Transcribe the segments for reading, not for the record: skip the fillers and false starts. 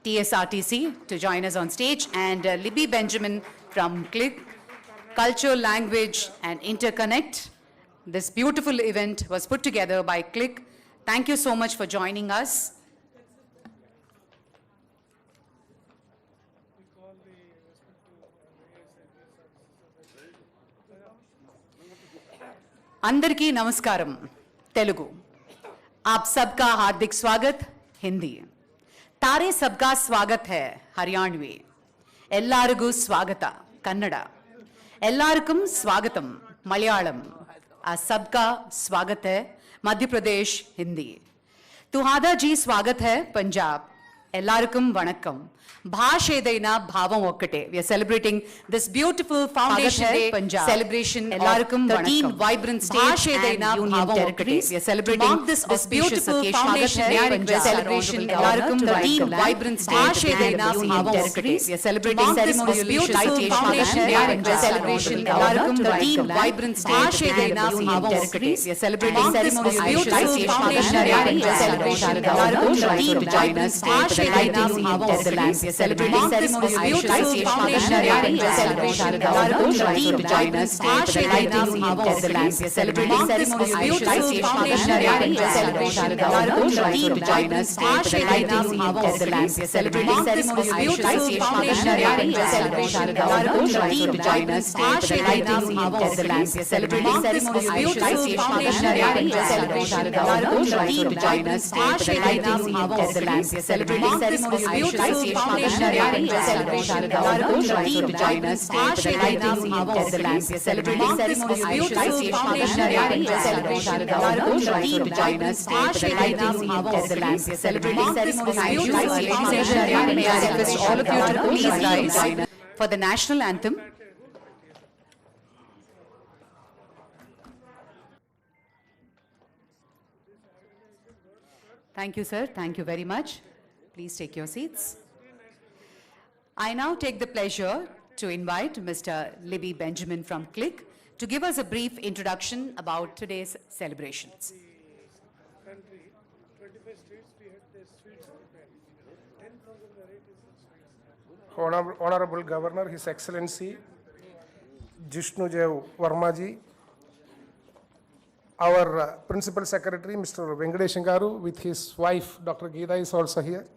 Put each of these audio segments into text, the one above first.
TSRTC to join us on stage, and Libby Benjamin from Click, Culture, Language and Interconnect. This beautiful event was put together by Click. Thank you so much for joining us. अंदरकी नमस्कारम Telugu आप सबका हार्दिक स्वागत हिंदी तारे सबका स्वागत है हरियाणवी एल्लारिगू स्वागत कन्नड़ एल्लारुक्कुम स्वागतम मलयालम आ सबका स्वागत है मध्य प्रदेश हिंदी तुहादा जी स्वागत है पंजाब एल्लारुक्कुम वणक्कम भाष एदैना भावम ओक्कटे we are celebrating this beautiful foundation day Punjab celebration एल्लारुक्कुम 13 vibrant states and union territories we are celebrating this beautiful foundation day Punjab celebration एल्लारुक्कुम 13 vibrant states and union territories we are celebrating this beautiful foundation day Punjab celebration एल्लारुक्कुम 13 vibrant states and union territories we are celebrating this beautiful foundation day Punjab celebration एल्लारुक्कुम 13 vibrant states and union territories celebrating ceremonies beautiful foundation day celebration deep joiners celebrating ceremonies beautiful foundation day celebration deep joiners celebrating ceremonies beautiful foundation day celebration deep joiners celebrating ceremonies beautiful foundation day celebration deep joiners celebrating ceremonies beautiful foundation celebration deep joiners celebrating ceremonies beautiful foundation celebration deep joiners celebrating ceremonies beautiful foundation may I request all of you to please rise for the national anthem. Thank you, sir. Thank you very much. Please take your seats. I now take the pleasure to invite Mr. Libby Benjamin from Click to give us a brief introduction about today's celebrations. Country, 25 states, we had the sweets prepared. 10,000 varieties of sweets. Honorable Governor, His Excellency, Sri.Jishnu Dev Varma ji, our Principal Secretary, Mr. Venkateshan Garu, with his wife, Dr. Geeta, is also here.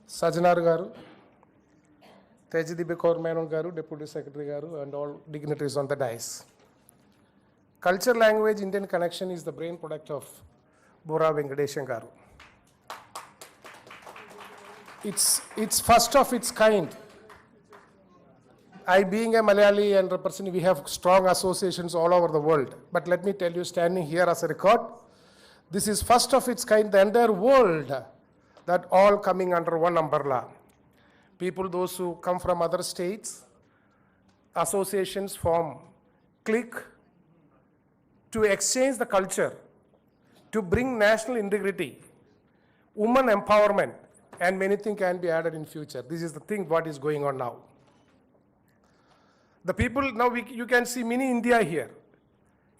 Sajana Garu, Tejdeep Kaur Menon Garu, Deputy Secretary Garu, and all dignitaries on the dais. Culture, language, Indian connection is the brain product of Bora Venkateshan Garu. It's first of its kind. I, being a Malayali and representing, we have strong associations all over the world. But let me tell you, standing here as a record, this is first of its kind, the entire world, that all coming under one umbrella. People, those who come from other states, associations form Click to exchange the culture, to bring national integrity, women empowerment, and many things can be added in future. This is the thing what is going on now. The people, now you can see mini India here.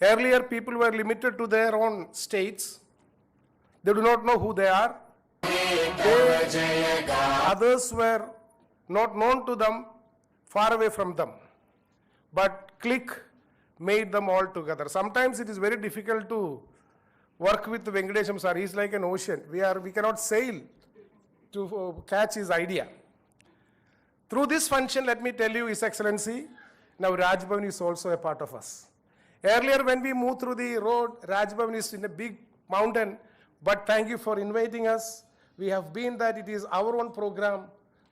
Earlier people were limited to their own states. They do not know who they are. Others were not known to them, far away from them. But Click made them all together. Sometimes it is very difficult to work with Venkatesham sir. He is like an ocean. We cannot sail to catch his idea. Through this function, let me tell you, His Excellency, now Raj Bhavan is also a part of us. Earlier when we moved through the road, Raj Bhavan is in a big mountain, but thank you for inviting us. We have been that it is our own program.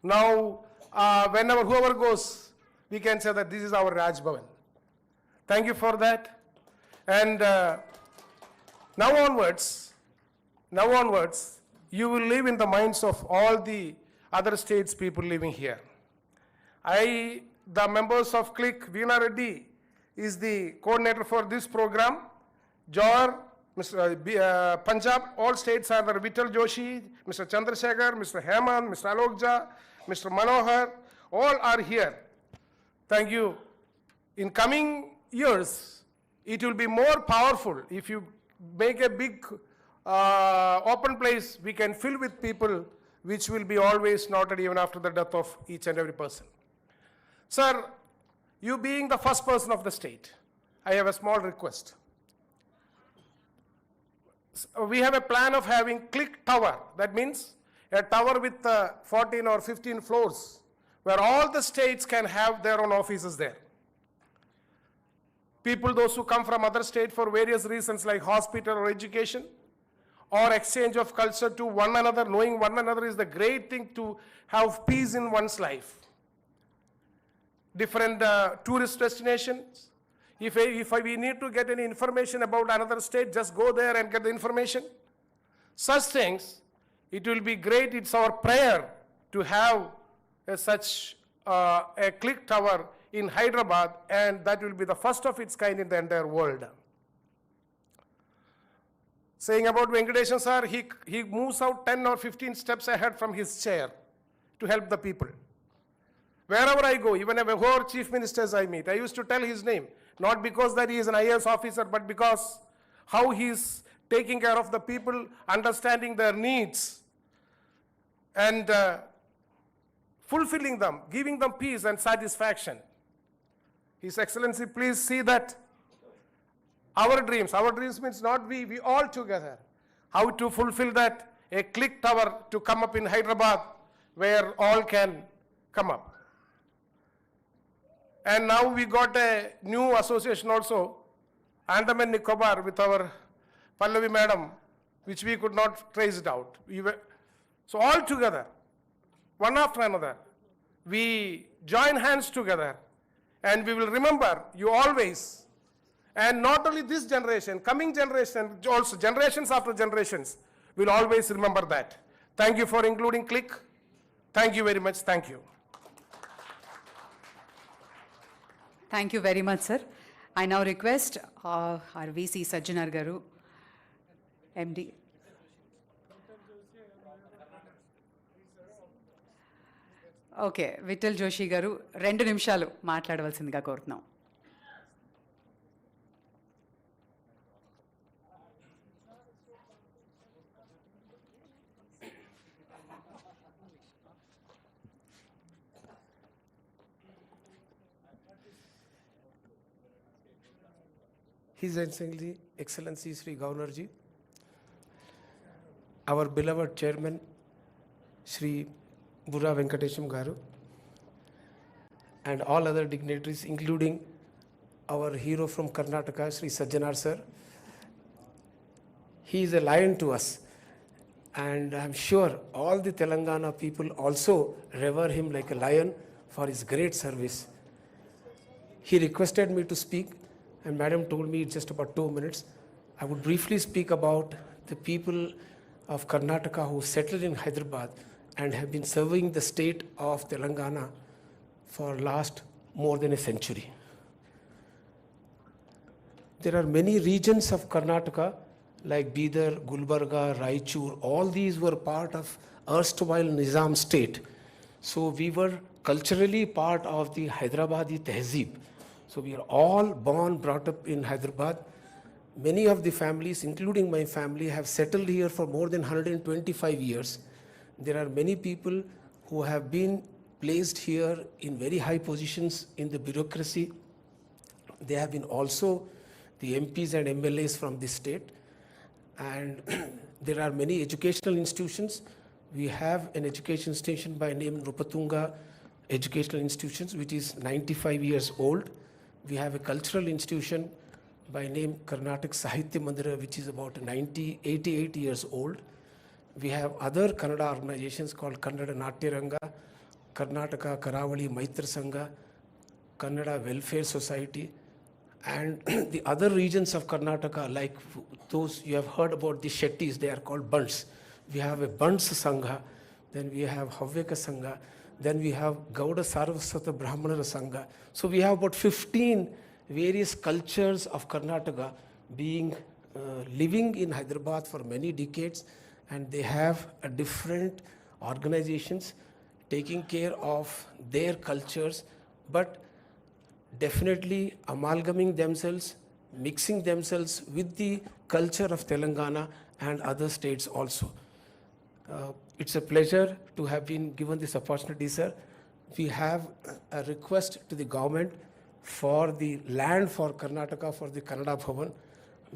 Now, whenever, whoever goes, we can say that this is our Raj Bhavan. Thank you for that. And now onwards, you will live in the minds of all the other states people living here. The members of Click, Veena Reddy is the coordinator for this program. Johor, Mr. Punjab, all states are there. Vittal Joshi, Mr. Chandrasekhar, Mr. Hemant, Mr. Alokja, Mr. Manohar, all are here. Thank you. In coming years, it will be more powerful if you make a big open place we can fill with people which will be always noted even after the death of each and every person. Sir, you being the first person of the state, I have a small request. We have a plan of having click tower. That means a tower with 14 or 15 floors where all the states can have their own offices there. People, those who come from other states for various reasons like hospital or education or exchange of culture to one another, knowing one another is the great thing to have peace in one's life. Different tourist destinations. If we need to get any information about another state, just go there and get the information. Such things, it will be great. It's our prayer to have such a click tower in Hyderabad, and that will be the first of its kind in the entire world. Saying about Venkateshan sir, he moves out 10 or 15 steps ahead from his chair to help the people. Wherever I go, even whoever chief ministers I meet, I used to tell his name, not because that he is an IAS officer, but because how he is taking care of the people, understanding their needs, and fulfilling them, giving them peace and satisfaction. His Excellency, please see that our dreams means not we all together, how to fulfill that, a click tower to come up in Hyderabad where all can come up. And now we got a new association also, Andaman Nicobar, with our Pallavi madam, which we could not trace it out. So all together, one after another, we join hands together, and we will remember you always. And not only this generation, coming generation, also generations after generations, will always remember that. Thank you for including Click. Thank you very much. Thank you. Thank you very much, sir. I now request our VC Sajjanar Garu, MD. Okay Vithal Joshi garu 2 నిమిషాలు మాట్లాడవలసిందిగా కోరుతున్నాం. His Excellency Sri Governor Ji, our beloved Chairman Sri Burra Venkatesham Garu, and all other dignitaries, including our hero from Karnataka, Sri Sajjanar sir. He is a lion to us, and I'm sure all the Telangana people also revere him like a lion for his great service. He requested me to speak, and Madam told me it's just about 2 minutes. I would briefly speak about the people of Karnataka who settled in Hyderabad and have been serving the state of Telangana for last more than a century. There are many regions of Karnataka like Bidar, Gulbarga, Raichur. All these were part of erstwhile Nizam state. So we were culturally part of the Hyderabadi Tehzeeb. So we are all born, brought up in Hyderabad. Many of the families, including my family, have settled here for more than 125 years. There are many people who have been placed here in very high positions in the bureaucracy. They have been also the MPs and MLAs from this state. And there are many educational institutions. We have an education institution by name Rupatunga Educational Institutions, which is 95 years old. We have a cultural institution by name Karnataka Sahitya Mandira, which is about 88 years old. We have other Kannada organizations called Kannada Natyaranga, Karnataka Karavali Maitra Sangha, Kannada Welfare Society, and the other regions of Karnataka, like those you have heard about the Shettis, they are called Bunds. We have a Bunds Sangha, then we have Havyaka Sangha, then we have Gauda Sarvaswata Brahmanara Sangha. So we have about 15 various cultures of Karnataka being living in Hyderabad for many decades, and they have a different organizations taking care of their cultures, but definitely amalgamating themselves, mixing themselves with the culture of Telangana and other states also. it's a pleasure to have been given this opportunity, sir. We have a request to the government for the land for Karnataka for the Kannada Bhavan.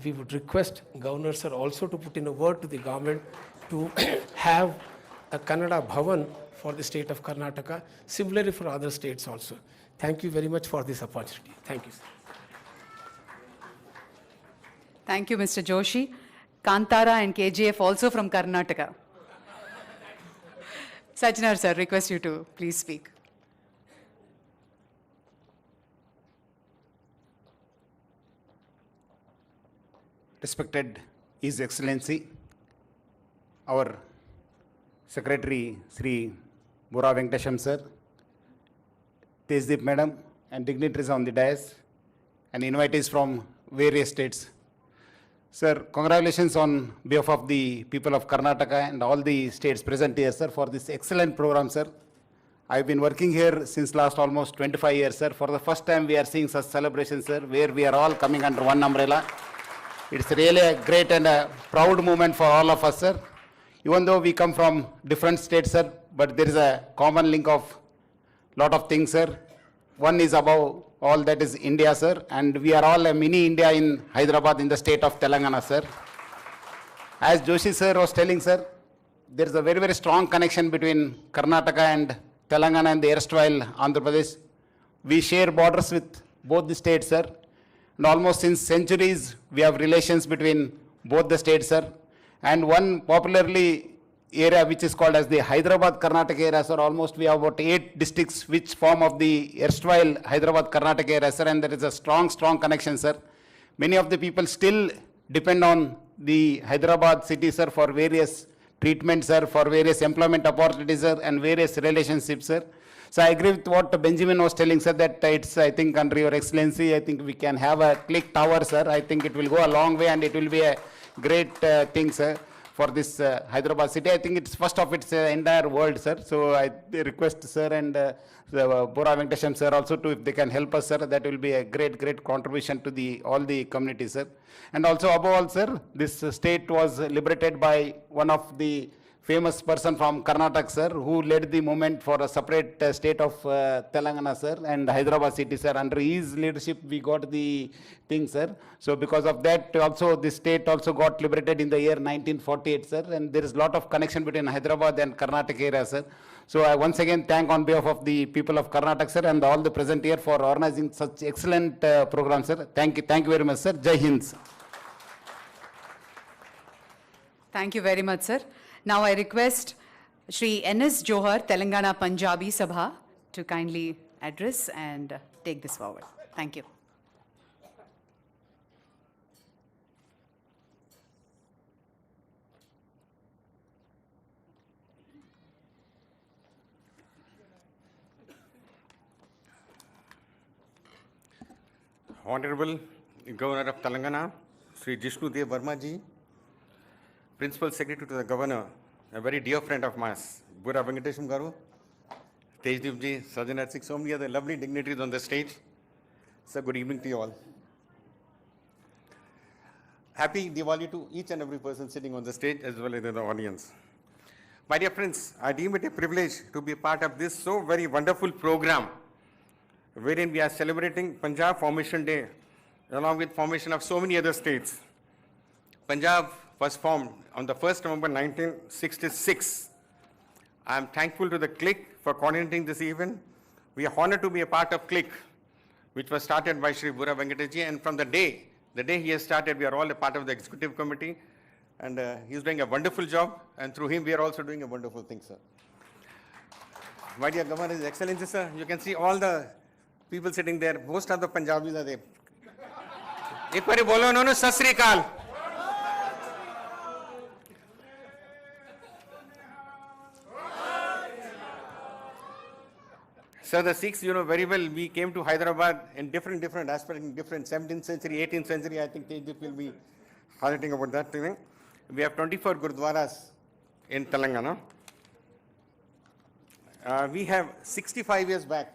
We would request Governor sir also to put in a word to the government to have a Kannada Bhavan for the state of Karnataka, similarly for other states also. Thank you very much for this opportunity. Thank you, sir. Thank you, Mr. Joshi. Kantara and KGF also from Karnataka. Sajnar sir, request you to please speak. Respected His Excellency, our Secretary Sri Bura Venkatesham sir, Tejdeep madam, and dignitaries on the dais, and invitees from various states. Sir, congratulations on behalf of the people of Karnataka and all the states present here, sir, for this excellent program, sir. I've been working here since last almost 25 years, sir. For the first time, we are seeing such celebrations, sir, where we are all coming under one umbrella. It's really a great and a proud moment for all of us, sir. Even though we come from different states, sir, but there is a common link of lot of things, sir. One is above all, that is India, sir, and we are all a mini India in Hyderabad in the state of Telangana, sir. As Joshi sir was telling, sir, there is a very, very strong connection between Karnataka and Telangana and the erstwhile Andhra Pradesh. We share borders with both the states, sir. And almost since centuries, we have relations between both the states, sir. And one popularly area which is called as the Hyderabad Karnataka area, sir, almost we have about 8 districts which form of the erstwhile Hyderabad Karnataka area, sir, and there is a strong, strong connection, sir. Many of the people still depend on the Hyderabad city, sir, for various treatments, sir, for various employment opportunities, sir, and various relationships, sir. So I agree with what Benjamin was telling, sir, that it's, I think, under your excellency, I think we can have a click tower, sir. I think it will go a long way and it will be a great thing, sir, for this Hyderabad city. I think it's first of its entire world, sir. So I request, sir, and Bora Venkatesham, sir, also to, if they can help us, sir, that will be a great, great contribution to the all the communities, sir. And also above all, sir, this state was liberated by one of the famous person from Karnataka, sir, who led the movement for a separate state of Telangana, sir, and Hyderabad city, sir. Under his leadership, we got the thing, sir. So because of that, also the state also got liberated in the year 1948, sir. And there is a lot of connection between Hyderabad and Karnataka area, sir. So I once again thank on behalf of the people of Karnataka, sir, and all the present here for organizing such excellent program, sir. Thank you very much, sir. Jai Hind, sir. Thank you very much, sir. Now I request Shri N.S. Johar, Telangana Punjabi Sabha, to kindly address and take this forward. Thank you. Honorable Governor of Telangana, Sri.Jishnu Dev Varma ji, Principal Secretary to the Governor, a very dear friend of mine, Bura Venkatesham garu, Tejdeep ji, Sajnar Singh, so many other lovely dignitaries on the stage. Sir, good evening to you all. Happy Diwali to each and every person sitting on the stage as well as in the audience. My dear friends, I deem it a privilege to be part of this so very wonderful program wherein we are celebrating Punjab Formation Day along with formation of so many other states. Punjab was formed on the 1st November 1966. I am thankful to the CLIC for coordinating this event. We are honored to be a part of CLIC, which was started by Shri Bura Venkatesh, and from the day he has started, we are all a part of the executive committee, and he is doing a wonderful job, and through him we are also doing a wonderful thing, sir. My dear Governor, His Excellency, sir, you can see all the people sitting there. Most of the Punjabis are there. Ek bari bolo no, Sat Sri Akal. Sir, the Sikhs, you know very well, we came to Hyderabad in different aspects, in different 17th century, 18th century. I think Tejdeep will be highlighting about that thing. We have 24 Gurdwaras in Telangana. We have 65 years back,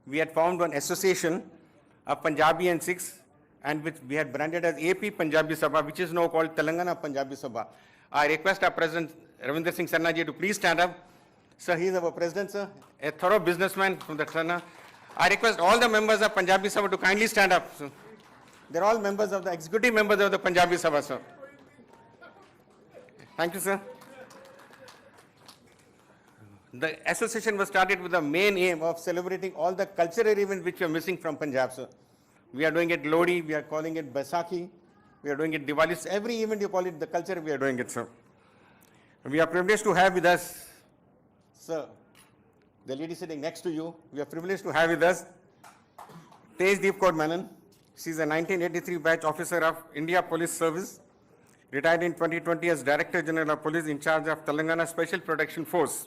we had formed one association of Punjabi and Sikhs, and which we had branded as AP Punjabi Sabha, which is now called Telangana Punjabi Sabha. I request our President Ravinder Singh Sarna ji to please stand up. Sir, he is our President, sir, a thorough businessman from the Sarna. I request all the members of Punjabi Sabha to kindly stand up. Sir. They're all members of the executive members of the Punjabi Sabha, sir. Thank you, sir. The association was started with the main aim of celebrating all the cultural events which are missing from Punjab, sir. We are doing it Lodi, we are calling it Baisakhi, we are doing it Diwali. Every event you call it the culture, we are doing it, sir. We are privileged to have with us, sir, the lady sitting next to you, we are privileged to have with us Tejdeep Kaur Menon. She is a 1983 batch officer of India Police Service, retired in 2020 as Director General of Police in charge of Telangana Special Protection Force.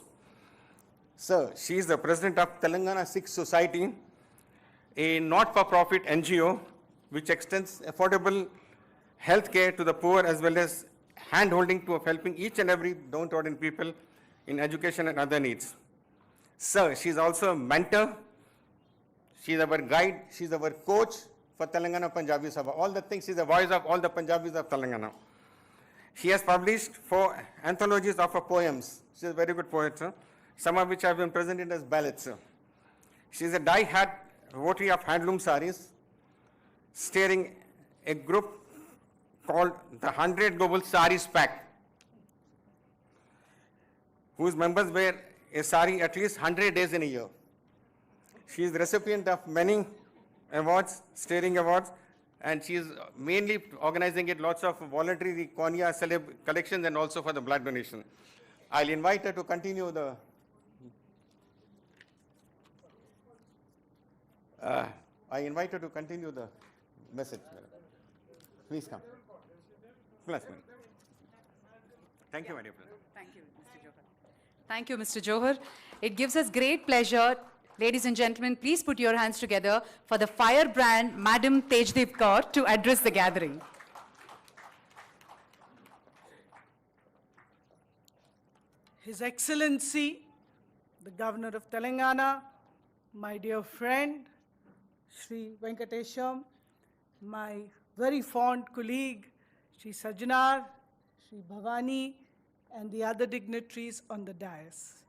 Sir, she is the President of Telangana Sikh Society, a not-for-profit NGO which extends affordable health care to the poor as well as hand-holding to helping each and every downtrodden people in education and other needs. Sir, she is also a mentor, she is our guide, she is our coach for Telangana Punjabi Sabha. All the things, she is the voice of all the Punjabis of Telangana. She has published 4 anthologies of her poems. She is a very good poet, sir, some of which have been presented as ballads, sir. She is a die-hard devotee of handloom saris, steering a group called the 100 Global Saris Pact, whose members wear a sari at least 100 days in a year. She is the recipient of many awards, steering awards, and she is mainly organizing it lots of voluntary Konya celeb collections and also for the blood donation. I'll invite her to continue the message. Please come. Please, ma'am. Thank you, my dear friend. Thank you, Mr. Johar. Thank you, Mr. Johar. It gives us great pleasure. Ladies and gentlemen, please put your hands together for the firebrand, Madam Tejdeep Kaur, to address the gathering. His Excellency, the Governor of Telangana, my dear friend, Sri Venkatesham, my very fond colleague, Sri Sajjanar, Sri Bhavani, and the other dignitaries on the dais.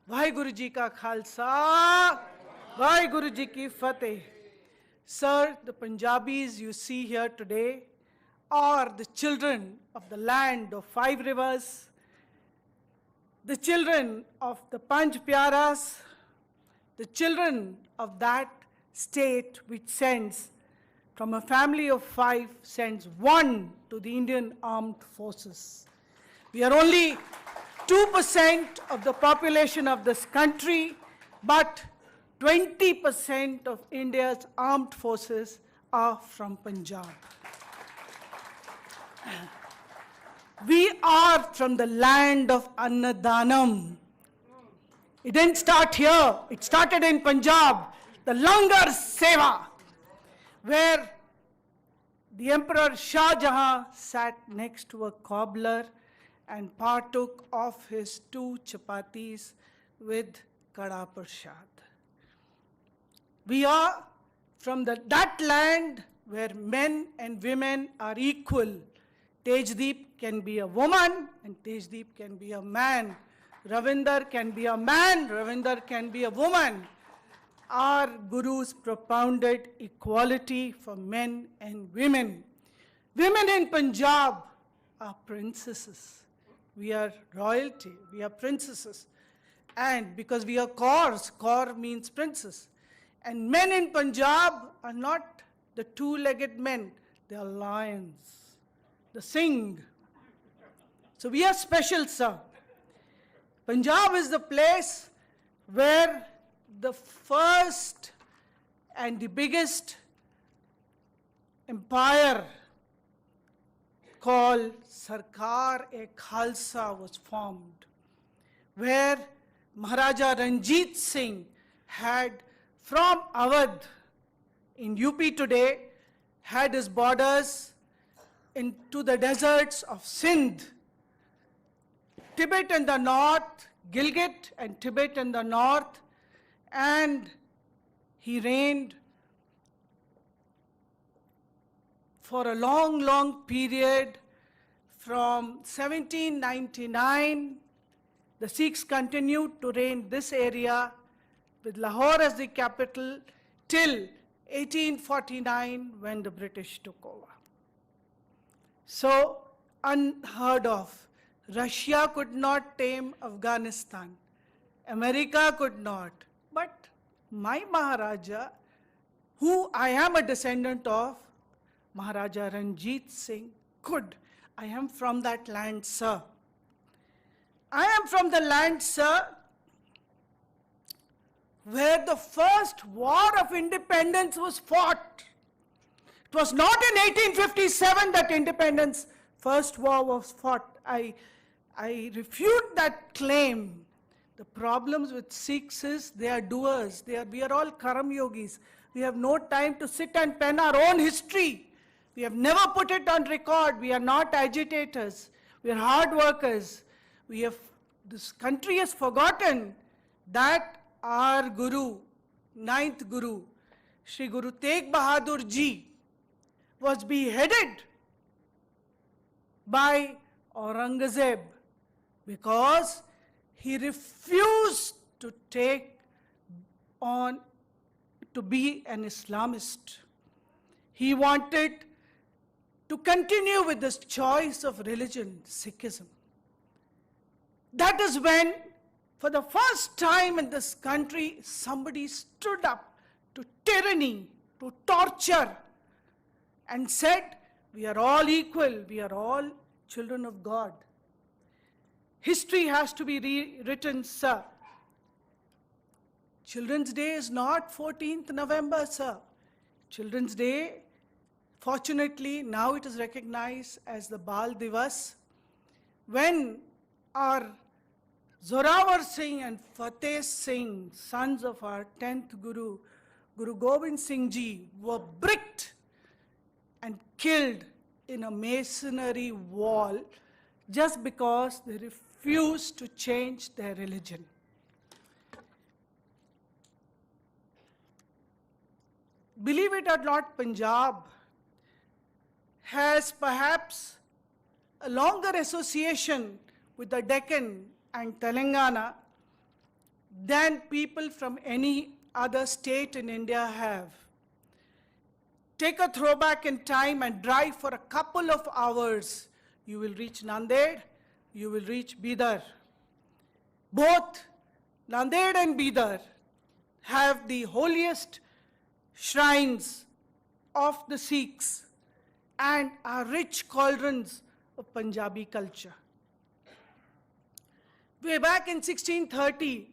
Vaheguru Ji ka Khalsa, Vaheguru Ji ki Fateh. Sir, the Punjabis you see here today are the children of the land of 5 rivers, the children of the Panch Pyaras, the children of that state which sends, from a family of 5, sends 1 to the Indian Armed Forces. We are only 2% of the population of this country, but 20% of India's armed forces are from Punjab. We are from the land of Annadanam. It didn't start here, it started in Punjab, the Langar Seva, where the Emperor Shah Jahan sat next to a cobbler and partook of his 2 chapatis with Kada Prasad. We are from that land where men and women are equal. Tejdeep can be a woman and Tejdeep can be a man. Ravinder can be a man, Ravinder can be a woman. Our gurus propounded equality for men and women. Women in Punjab are princesses. We are royalty, we are princesses. And because we are Kaurs, Kaur means princess. And men in Punjab are not the 2-legged men, they are lions, the Singh. So we are special, sir. Punjab is the place where the first and the biggest empire called Sarkar-e-Khalsa was formed, where Maharaja Ranjit Singh had from Awadh in UP today, had his borders into the deserts of Sindh, Tibet in the north, Gilgit and Tibet in the north, and he reigned for a long, long period, from 1799, the Sikhs continued to reign this area with Lahore as the capital till 1849 when the British took over. So unheard of. Russia could not tame Afghanistan. America could not. But my Maharaja, who I am a descendant of, Maharaja Ranjit Singh, could. I am from that land, sir. I am from the land, sir, where the first war of independence was fought. It was not in 1857 that independence first war was fought. I refute that claim. The problems with Sikhs is they are doers. We are all Karam Yogis. We have no time to sit and pen our own history. We have never put it on record. We are not agitators. We are hard workers. This country has forgotten that our Guru, ninth Guru, Shri Guru Tegh Bahadur Ji, was beheaded by Aurangzeb because he refused to take on to be an Islamist. He wanted to continue with this choice of religion, Sikhism. That is when, for the first time in this country, somebody stood up to tyranny, to torture, and said, we are all equal, we are all children of God. History has to be rewritten, sir. Children's Day is not 14th November, sir. Children's Day, fortunately, now it is recognized as the Bal Divas. When our Zorawar Singh and Fateh Singh, sons of our 10th Guru, Guru Gobind Singh Ji, were bricked and killed in a masonry wall just because they refused to change their religion. Believe it or not, Punjab has perhaps a longer association with the Deccan and Telangana than people from any other state in India have. Take a throwback in time and drive for a couple of hours. You will reach Nanded, you will reach Bidar. Both Nanded and Bidar have the holiest shrines of the Sikhs and are rich cauldrons of Punjabi culture. Way back in 1630,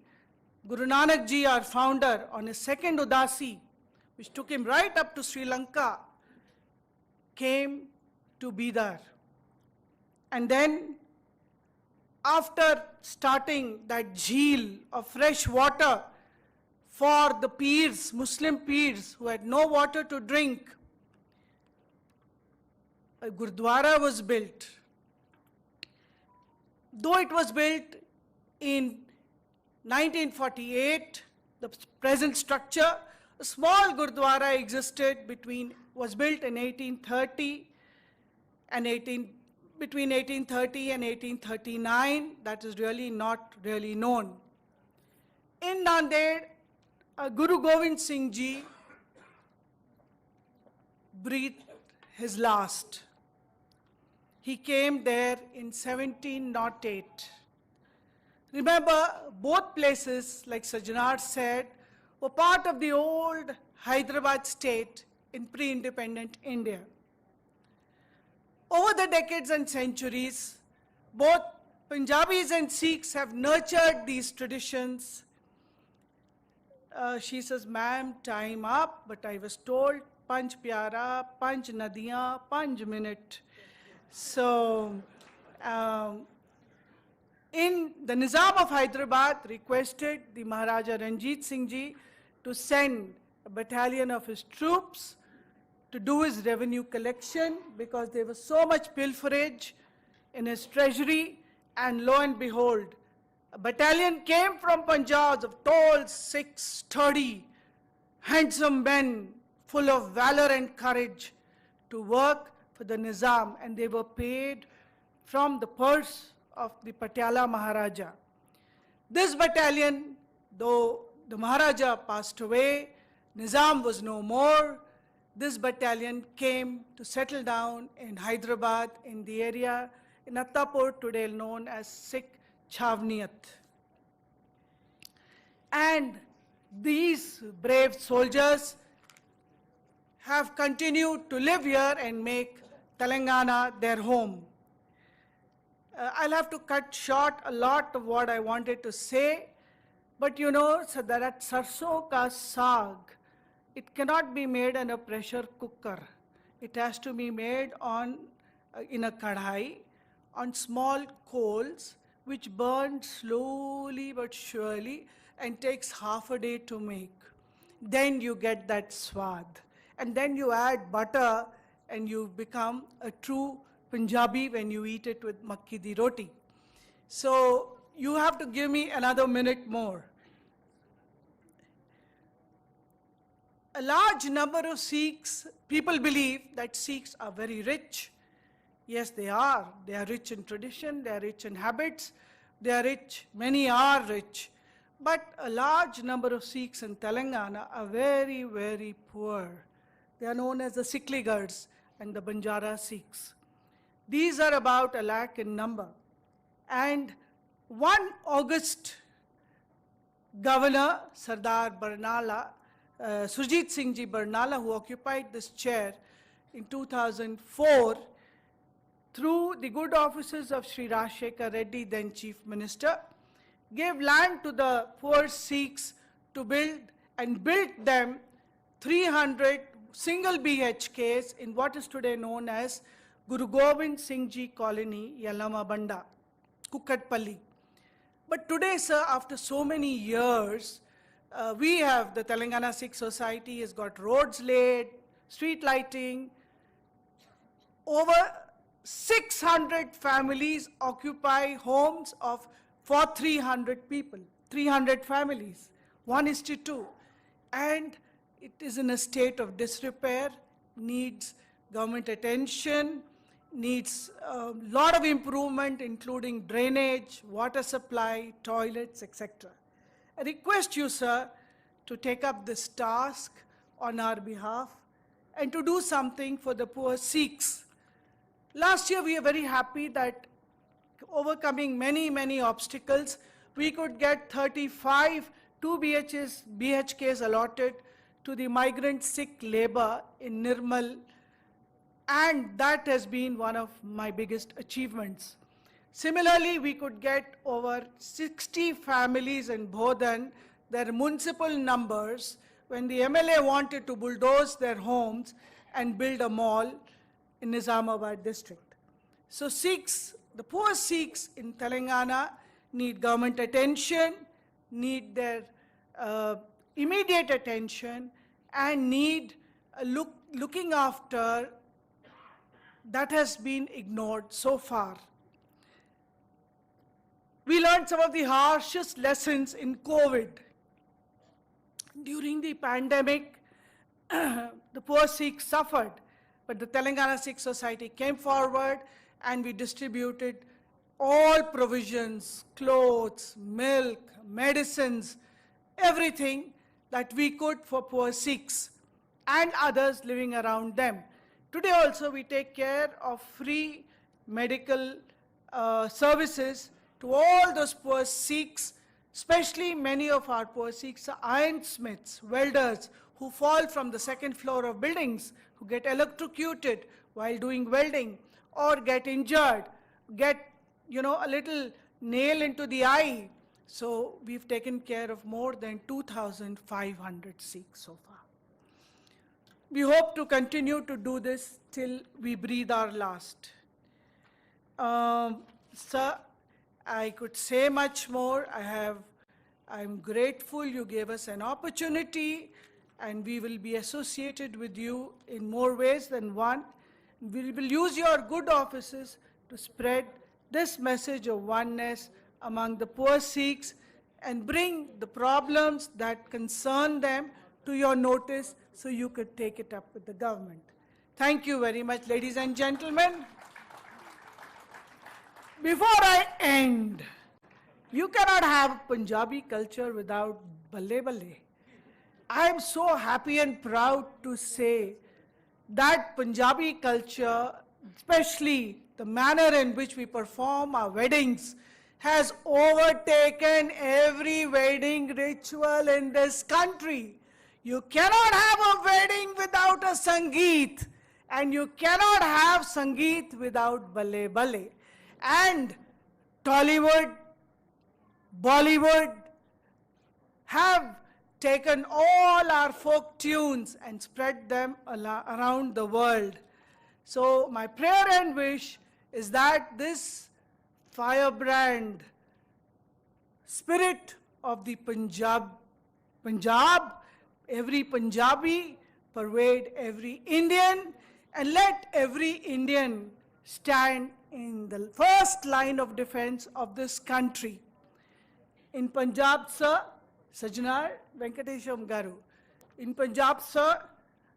Guru Nanak Ji, our founder, on his second Udasi, which took him right up to Sri Lanka, came to Bidar. And then, after starting that jheel of fresh water for the peers, Muslim peers who had no water to drink, a Gurdwara was built. Though it was built in 1948, the present structure, a small Gurdwara was built in 1830 and between 1830 and 1839. That is really not really known. In Nanded, Guru Gobind Singh Ji breathed his last. He came there in 1708. Remember, both places, like Sajjanar said, were part of the old Hyderabad state in pre-independent India. Over the decades and centuries, both Punjabis and Sikhs have nurtured these traditions. She says, ma'am, time up, but I was told, Panch Pyara, Panch Nadiyan, Panch Minute. So, in the Nizam of Hyderabad requested the Maharaja Ranjit Singh Ji to send a battalion of his troops to do his revenue collection because there was so much pilferage in his treasury, and lo and behold, a battalion came from Punjab of tall, 6'30", handsome men full of valor and courage to work for the Nizam, and they were paid from the purse of the Patiala Maharaja. This battalion, though the Maharaja passed away, Nizam was no more, this battalion came to settle down in Hyderabad in the area in Attapur, today known as Sikh Chavniyat. And these brave soldiers have continued to live here and make Telangana their home. I'll have to cut short a lot of what I wanted to say, but you know, so that sarson ka saag, it cannot be made in a pressure cooker. It has to be made on in a kadhai on small coals, which burn slowly but surely and takes half a day to make. Then you get that swad. And then you add butter and you become a true Punjabi when you eat it with makki di roti. So you have to give me another minute more. A large number of Sikhs, people believe that Sikhs are very rich. Yes, they are. They are rich in tradition, they are rich in habits, they are rich, many are rich. But a large number of Sikhs in Telangana are very, very poor. They are known as the Sikhligars and the Banjara Sikhs. These are about 1 lakh in number. And 1 August, Governor Sardar Barnala, Surjit Singh Ji Barnala, who occupied this chair in 2004, through the good offices of Sri Rajshekar Reddy, then Chief Minister, gave land to the poor Sikhs to build and built them 300 single BHKs in what is today known as Guru Gobind Singh Ji Colony, Yalama Banda, Kukatpalli. But today, sir, after so many years, we have, the Telangana Sikh Society has got roads laid, street lighting. Over 600 families occupy homes for 300 people, 300 families, 1:2. And it is in a state of disrepair, needs government attention, needs a lot of improvement, including drainage, water supply, toilets, etc. I request you, sir, to take up this task on our behalf and to do something for the poor Sikhs. Last year, we are very happy that overcoming many, many obstacles, we could get 35 2 BHKs allotted to the migrant Sikh labor in Nirmal, and that has been one of my biggest achievements. Similarly, we could get over 60 families in Bodhan, their municipal numbers, when the MLA wanted to bulldoze their homes and build a mall in Nizamabad district. So Sikhs, the poor Sikhs in Telangana need government attention, need their immediate attention, and need looking after that has been ignored so far. We learned some of the harshest lessons in COVID. During the pandemic, the poor Sikhs suffered, but the Telangana Sikh Society came forward and we distributed all provisions, clothes, milk, medicines, everything that we could for poor Sikhs and others living around them. Today also we take care of free medical services to all those poor Sikhs, especially many of our poor Sikhs are ironsmiths, welders, who fall from the second floor of buildings, who get electrocuted while doing welding, or get injured, get a little nail into the eye. So we've taken care of more than 2,500 Sikhs so far. We hope to continue to do this till we breathe our last. Sir, I could say much more. I'm grateful you gave us an opportunity, and we will be associated with you in more ways than one. We will use your good offices to spread this message of oneness among the poor Sikhs and bring the problems that concern them to your notice so you could take it up with the government. Thank you very much, ladies and gentlemen. before I end, you cannot have Punjabi culture without balle balle. I am so happy and proud to say that Punjabi culture, especially the manner in which we perform our weddings, has overtaken every wedding ritual in this country. You cannot have a wedding without a Sangeet, and you cannot have Sangeet without balle balle. And Tollywood, Bollywood have taken all our folk tunes and spread them around the world. So my prayer and wish is that this firebrand spirit of the Punjab, every Punjabi pervade every Indian, and let every Indian stand in the first line of defense of this country. In Punjab, sir, Sajnar Venkatesham Garu. In Punjab, sir,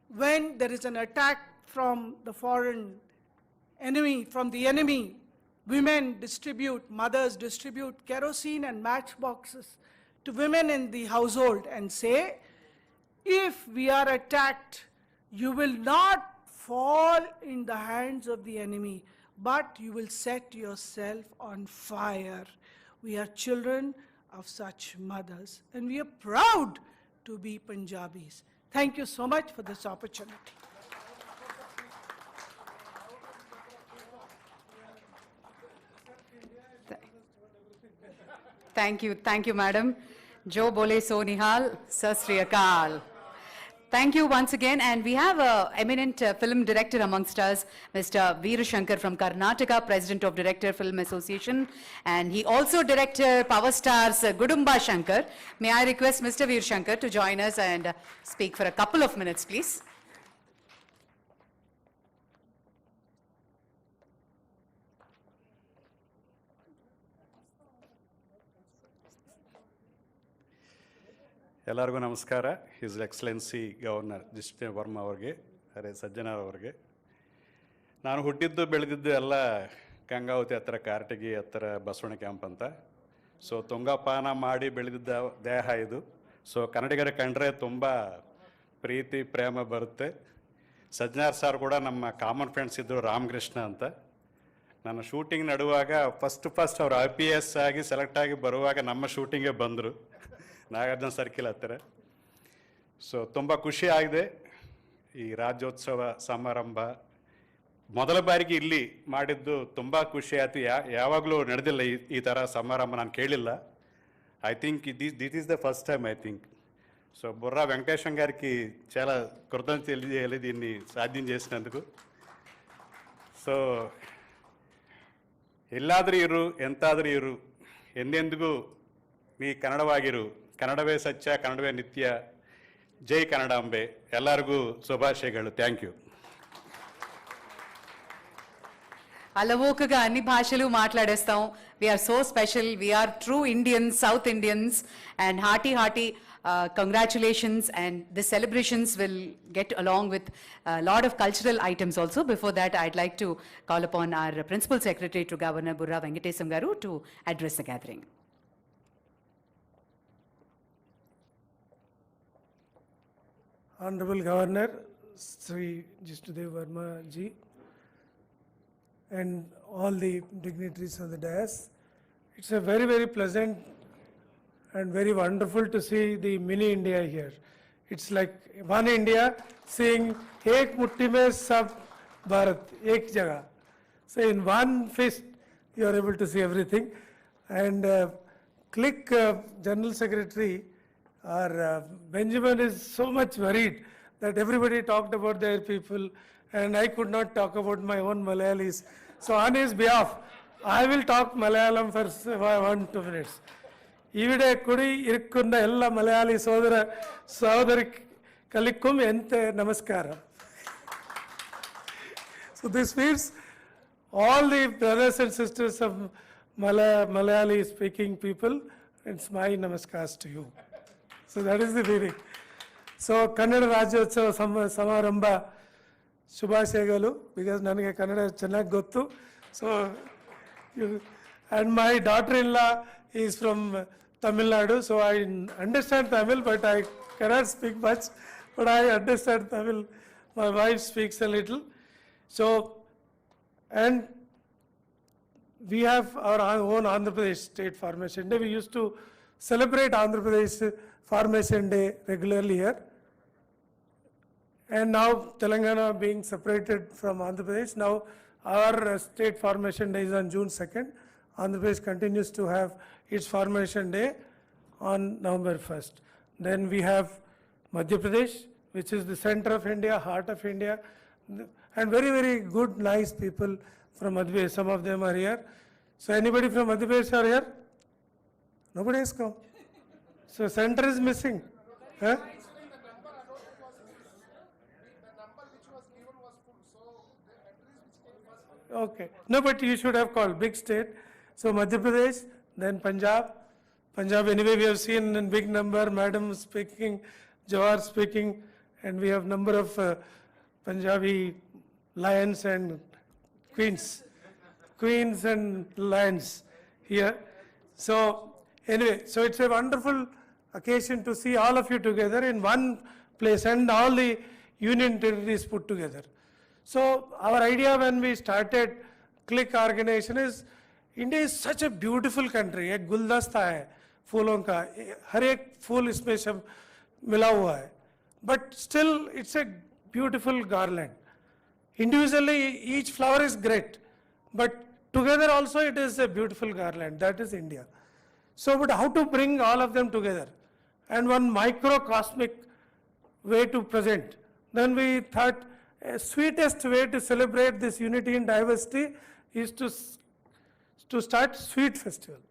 when there is an attack from the foreign enemy, from the enemy, women distribute, mothers distribute kerosene and matchboxes to women in the household and say, if we are attacked, you will not fall in the hands of the enemy, but you will set yourself on fire. We are children of such mothers, and we are proud to be Punjabis. Thank you so much for this opportunity. Thank you, madam. Jo bole so nihal, sat sri akal. Thank you once again, and we have an eminent film director amongst us, Mr. Veer Shankar from Karnataka, President of Director Film Association, and he also directed Power Stars Gudumba Shankar. May I request Mr. Veer Shankar to join us and speak for a couple of minutes, please. ಎಲ್ಲರಿಗೂ ನಮಸ್ಕಾರ. His excellency governor Jishnu Dev Varma ಅವ್ರಿಗೆ, ಅರೆ ಸಜ್ಜನರ್ ಅವ್ರಿಗೆ. ನಾನು ಹುಟ್ಟಿದ್ದು ಬೆಳೆದಿದ್ದು ಎಲ್ಲ ಗಂಗಾವತಿ ಹತ್ರ, ಕಾರಟಗಿ ಹತ್ರ ಬಸವಣ್ಣ ಕ್ಯಾಂಪ್ ಅಂತ. ಸೊ ತುಂಗಪಾನ ಮಾಡಿ ಬೆಳೆದಿದ್ದ ದೇಹ ಇದು. ಸೊ ಕನ್ನಡಿಗರ ಕಂಡ್ರೆ ತುಂಬ ಪ್ರೀತಿ ಪ್ರೇಮ ಬರುತ್ತೆ. ಸಜ್ಜನಾರ್ ಸರ್ ಕೂಡ ನಮ್ಮ ಕಾಮನ್ ಫ್ರೆಂಡ್ಸ್ ಇದ್ದರು, ರಾಮಕೃಷ್ಣ ಅಂತ. ನನ್ನ ಶೂಟಿಂಗ್ ನಡುವಾಗ ಫಸ್ಟ್ ಅವ್ರು IPS ಆಗಿ ಸೆಲೆಕ್ಟ್ ಆಗಿ ಬರುವಾಗ ನಮ್ಮ ಶೂಟಿಂಗೇ ಬಂದರು, ನಾಗಾರ್ಜುನ ಸರ್ಕಿಲ್ ಹತ್ತಿರ. ಸೊ ತುಂಬ ಖುಷಿ ಆಗಿದೆ. ಈ ರಾಜ್ಯೋತ್ಸವ ಸಮಾರಂಭ ಮೊದಲ ಬಾರಿಗೆ ಇಲ್ಲಿ ಮಾಡಿದ್ದು ತುಂಬ ಖುಷಿ ಆಯಿತು. ಯಾವಾಗಲೂ ನಡೆದಿಲ್ಲ ಈ ಥರ ಸಮಾರಂಭ, ನಾನು కేಳಿಲ್ಲ. I think this is the first time I think. So Burra Venkatesham గారికి చాలా కృతజ్ఞతలు తెలియజేయాలి దీన్ని సాధ్యం చేసినందుకు. సో ಎಲ್ಲಾದರೂ ಇರು, ಎಂತಾದರೂ ಇರು, ಎಂದೆಂದಿಗೂ ನೀ ಕನ್ನಡವಾಗಿರು, ಕನ್ನಡವೇ ಸತ್ಯ, ಕನ್ನಡವೇ ನಿತ್ಯ. ಜೈ ಕನ್ನಡಾಂಬೆ. ಎಲ್ಲರಿಗೂ ಶುಭಾಶಯಗಳು. Thank you. అలవోకగా అన్ని భాషలు మాట్లాడేస్తాం. We are so special. We are true Indians, South Indians, and hearty congratulations. And the celebrations will get along with a lot of cultural items also. Before that, I'd like to call upon our Principal Secretary to Governor Burra Venkatesam Garu to address the gathering. Honorable Governor, Sri.Jishnu Dev Varma ji, and all the dignitaries on the dais. It's a very, very pleasant and very wonderful to see the mini India here. It's like one India saying, Ek mutti mein sab Bharat, ek jagah. So in one fist, you are able to see everything. And Click General Secretary, our Benjamin is so much worried that everybody talked about their people and I could not talk about my own Malayalis. So on his behalf, I will talk Malayalam for 1-2 minutes. Ivide kudi irkunna ella Malayali sodari kalikkum ente namaskaram. So this means all the brothers and sisters of Malayali speaking people, it's my namaskars to you. So that is the meaning. So Kannada Rajyotsava Samaramba Shubhashayagalu, because ನನಗೆ ಕನ್ನಡ ಚೆನ್ನಾಗಿ ಗೊತ್ತು. So And my daughter-in-law is from Tamil Nadu, so I understand Tamil, but I cannot speak much, but I understand Tamil. My wife speaks a little. So, and we have our own Andhra Pradesh State Formation Day. We used to celebrate Andhra Pradesh Formation Day regularly here. And now Telangana being separated from Andhra Pradesh, now our state formation day is on June 2nd. Andhra Pradesh continues to have its formation day on November 1st. Then we have Madhya Pradesh, which is the center of India, heart of India, and very, very good, nice people from Madhya Pradesh. Some of them are here. So anybody from Madhya Pradesh are here? Nobody has come. So center is missing. Huh? Okay. No, but you should have called big state. So Madhya Pradesh, then Punjab. Punjab, anyway, we have seen in big number, Madam speaking, Jawar speaking, and we have number of Punjabi lions and queens and lions here. So anyway, so it's a wonderful occasion to see all of you together in one place and all the union territories put together. So our idea when we started Click organization is, India is such a beautiful country. एक गुलदस्ता है फूलों का, हर एक फूल इसमें सब मिला हुआ है. But still it's a beautiful garland. Individually each flower is great, but together also it is a beautiful garland. That is India. So but how to bring all of them together? And one microcosmic way to present. Then we thought sweetest way to celebrate this unity in diversity is to start sweet festival.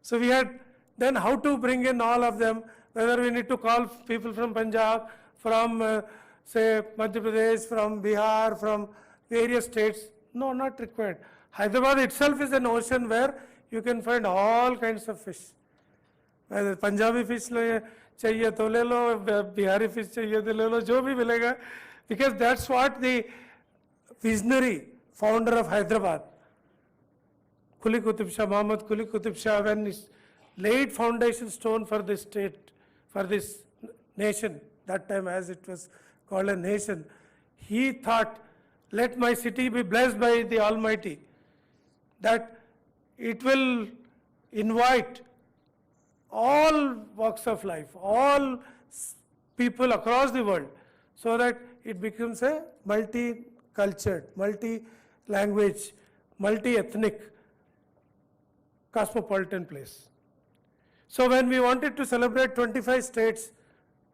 So we had then how to bring in all of them, whether we need to call people from Punjab, from say Madhya Pradesh, from Bihar, from various states. No, not required. Hyderabad itself is an ocean where you can find all kinds of fish. Whether Punjabi fish चाहिए तो ले लो, Bihari fish चाहिए तो ले लो, जो भी मिलेगा. Because that's what the visionary founder of Hyderabad, Kuli Qutub Shah, Muhammad Kuli Qutub Shah, when he laid foundation stone for this state, for this nation, that time as it was called a nation, he thought, let my city be blessed by the Almighty, that it will invite all walks of life, all people across the world, so that it becomes a multi-cultured, multi-language, multi-ethnic, cosmopolitan place. So when we wanted to celebrate 25 states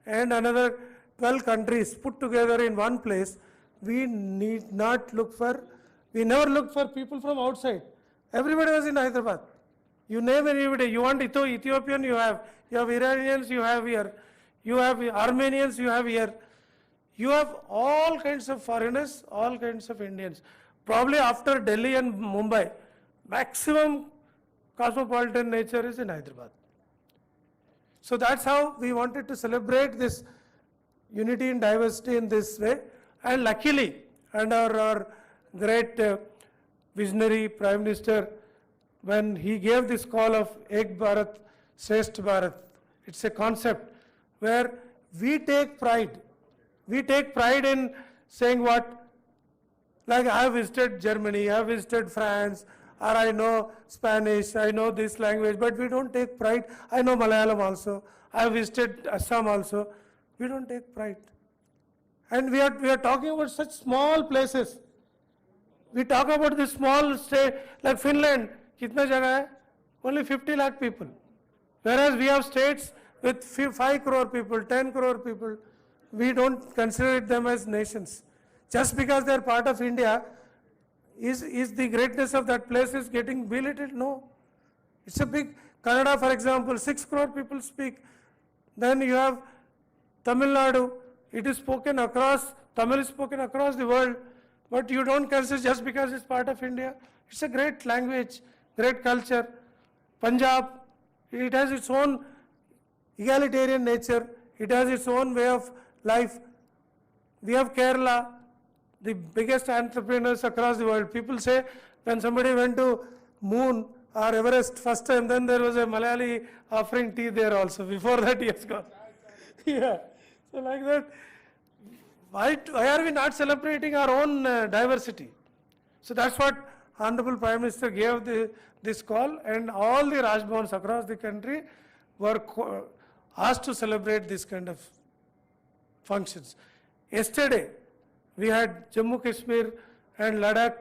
and another 12 countries put together in one place, we need not look for, we never looked for people from outside. Everybody was in Hyderabad. You name anybody, you want Ethiopian, you have Iranians, you have here, you have Armenians, you have here. You have all kinds of foreigners, all kinds of Indians. Probably after Delhi and Mumbai, maximum cosmopolitan nature is in Hyderabad. So that's how we wanted to celebrate this unity and diversity in this way. And luckily, under our great visionary Prime Minister, when he gave this call of Ek Bharat, Shrestha Bharat, it's a concept where we take pride. We take pride in saying what, like I have visited Germany, I have visited France, or I know Spanish, I know this language, but we don't take pride. I know Malayalam also, I have visited Assam also. We don't take pride. And we are talking about such small places. We talk about this small state like Finland, kitna jagah hai? Only 50 lakh people. Whereas we have states with 5 crore people, 10 crore people. We don't consider them as nations. Just because they are part of India, is the greatness of that place is getting belittled? No. It's a big, Kannada for example, 6 crore people speak. Then you have Tamil Nadu, it is spoken across, Tamil is spoken across the world, but you don't consider just because it's part of India. It's a great language, great culture. Punjab, it has its own egalitarian nature, it has its own way of life. We have Kerala, the biggest entrepreneurs across the world. People say when somebody went to moon or Everest first time, then there was a Malayali offering tea there also. Before that, he has gone. Yeah. So like that, why are we not celebrating our own diversity? So that's what Honorable Prime Minister gave this call, and all the Raj Bhavans across the country were asked to celebrate this kind of functions. Yesterday, we had Jammu Kashmir and Ladakh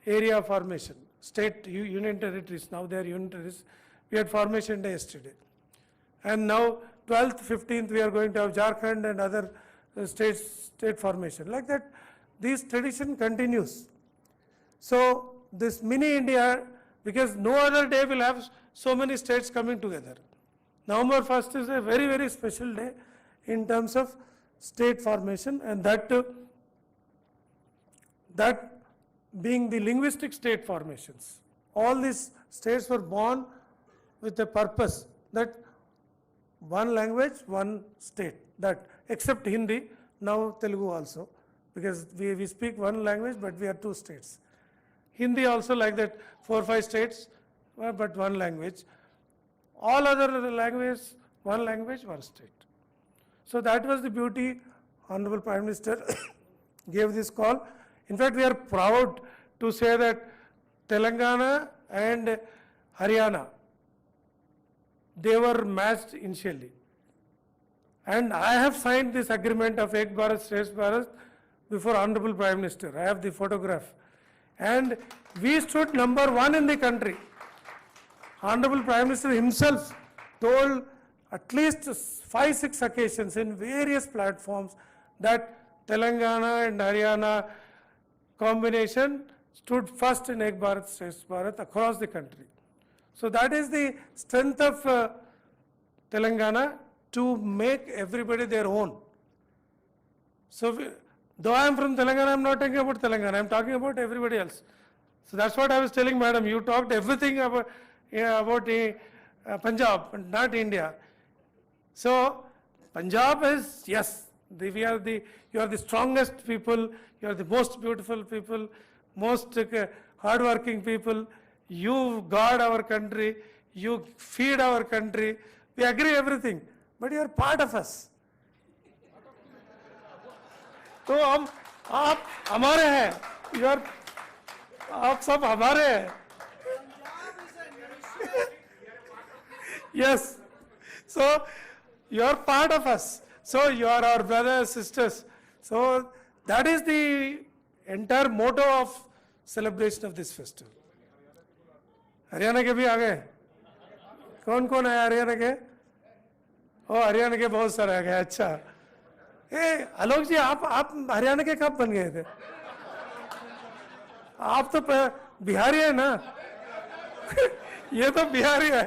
area formation, state union territories, now they are union territories. We had formation day yesterday. And now 12th, 15th, we are going to have Jharkhand and other state formation. Like that, this tradition continues. So this mini India, because no other day will have so many states coming together. November 1st is a very, very special day in terms of state formation, and that being the linguistic state formations. All these states were born with a purpose that one language, one state, that except Hindi, now Telugu also, because we speak one language but we are two states. Hindi also like that, 4 or 5 states, but one language. All other languages, one language, one state. So that was the beauty. Honorable Prime Minister gave this call. In fact, we are proud to say that Telangana and Haryana, they were matched initially. And I have signed this agreement of Ek Bharat, Shresth Bharat before Honorable Prime Minister. I have the photograph. And we stood number 1 in the country. Honorable Prime Minister himself told at least 5-6 occasions in various platforms that Telangana and Haryana combination stood first in Ek Bharat, Shresth Bharat across the country. So that is the strength of Telangana to make everybody their own. So though I am from Telangana, I am not talking about Telangana, I am talking about everybody else. So that's what I was telling Madam, you talked everything about Punjab, but not India. So Punjab is, yes, you are the strongest people, you are the most beautiful people, most hardworking people. You guard our country, you feed our country. We agree everything, but you are part of us. तो आप हमारे हैं, आप सब हमारे हैं. Yes, so you are part of us. So you are our brothers, sisters. So that is the entire motto of celebration of this festival. Haryana के भी आ गए? कौन कौन है हरियाणा के? ओ हरियाणा के बहुत सारे आ गए. अच्छा. आलोक जी, आप हरियाणा के कब बन गए थे? आप तो बिहारी है ना? ये तो बिहारी है.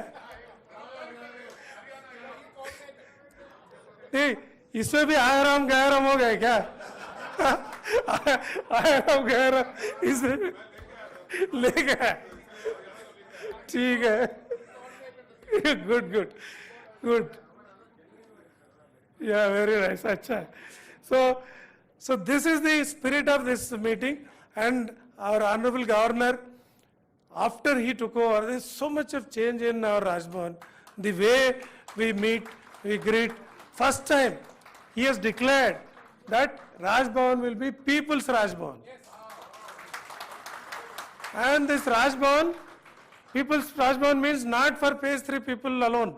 नहीं, इसमें भी आया राम गया राम हो गए क्या? आया राम गया राम इसे ले गए. ठीक है. Good. Yeah, very nice. Achha. So this is the spirit of this meeting, and our Honorable Governor, after he took over, there is so much of change in our Raj Bhavan. The way we meet, we greet. First time, he has declared that Raj Bhavan will be People's Raj Bhavan. And this Raj Bhavan, People's Raj Bhavan means not for phase 3 people alone.